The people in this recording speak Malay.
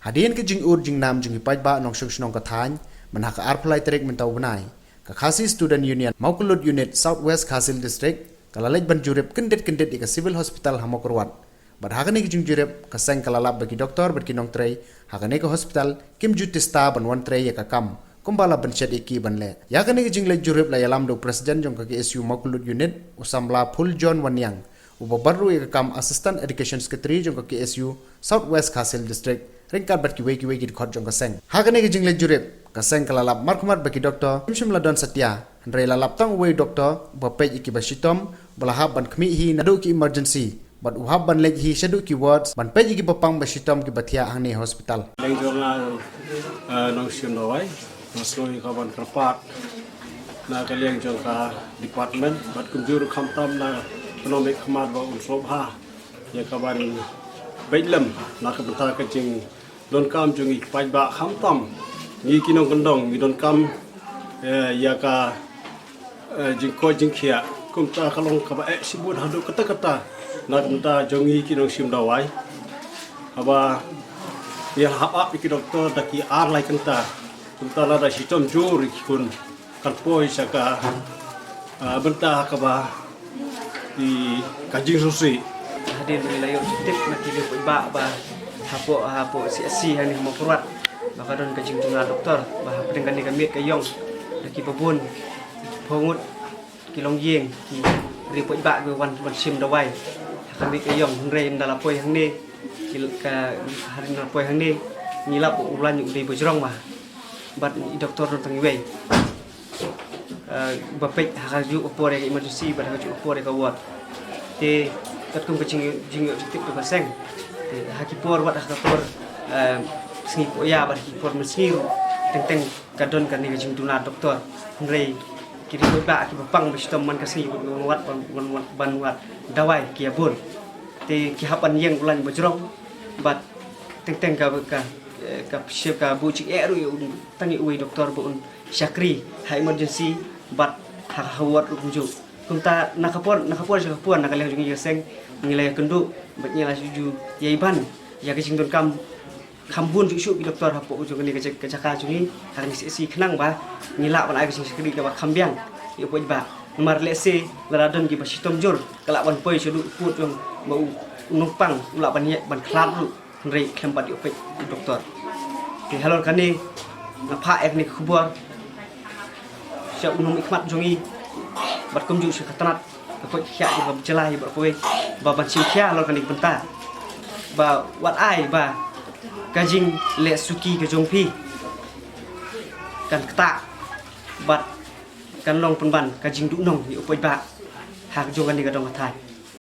Hadian ke jing jing nam jing ipai ba nong shung shnong kathany manhaka arphlai terek mentau benai ka Khasi Student Union Maukulut Unit Southwest Khasil District kalalej ban jurep kendet ika civil hospital Hamokurwat badhagane ke jing jurep ka seng kalalap bagi doktor bagi nong trei hagane ke hospital kim jutista ban wan trei ya ka kam kumbala ban chet iki ban le yakane ke jing le jurep la yalam do president jong ka KSU Maukulut Unit usamla Phul John Wanyang ubabaru ya ka kam assistant education secretary jong ka KSU Southwest Khasil District ringkat bat kiwe ki khot jong ka seng hagane ke jing le jurep ka seng kalalap markumat bagi doktor kimshim ladon satya Andrei lalap tang we doktor bapej iki basitom balahab ban khmi hi nadu ki emergency but uhab ban lej hi shadu ki wards ban pej iki papang basitom ki bathia hangni hospital leng jorna nong sim dawai masoi ka ban kerpat na ka leng jong ka department bat kunjur khamtam na economic khmat ba unsobha ya ka ban bailam na ka bata ka jing don kam jong i pai ba khamtam ni kinong kandong mi don kam ya ka jingko jingkhia kumta kalong kaba sibut hadu kata nak minta jongi kinong sim dawai aba ya hapa iki doktor daki ar lai kanta kumta la da sitom jur kun kan poi saka benta kaba di kajing susi hadir wilayah tip nak kili ba hapo si hani mo kurat baka don kajing tuna doktor bah dengan kami kayong daki babun pongut kilong yeng ki report ba ke wan sim dawai kami ke yong rein dalam poi hang ni ka hari na poi hang ni ngilap ulan yu di bojrong mah bat doktor tang wei bapek haju opore ke emergency bat haju opore ka wat te kat kum kecing jing tip to baseng te hakipor wat hakapor singi poya bat hakipor mesngi teng kadon kan ni jing tuna doktor rei kiri ba ki bapang bistom man kasi wat banwat dawai ki abun te ki hapan yeng ulan bojrong bat teng ka chef ka buci eru tangi uwi doktor bu syakri ha emergency bat ha hawat rujuk kunta nakapor sakapon nakaleh jungi yeseng ngilai kendu bat nyala suju yaiban ya kecing don kam khambun ju ki doktor hapo ujung ni ke caka jungi hari si kenang ba ngila ban ai sing sekri ka khambiang yu poi ba nomor lese laradon ki basitom jor kala ban poi sedu put jong mau numpang ula ban klat lu rei kempat yu poi doktor ki halor kani na pha ek ni khubwa sya unum ikmat jungi bat kumju se katanat ko kya di ba jelai ba poi ba ban sim kya halor kani benta ba wat ai ba kajing le suki ke jongpi kan kata bat kan long penban kajing du nong ni upoi ba hak jongan ni gadong athai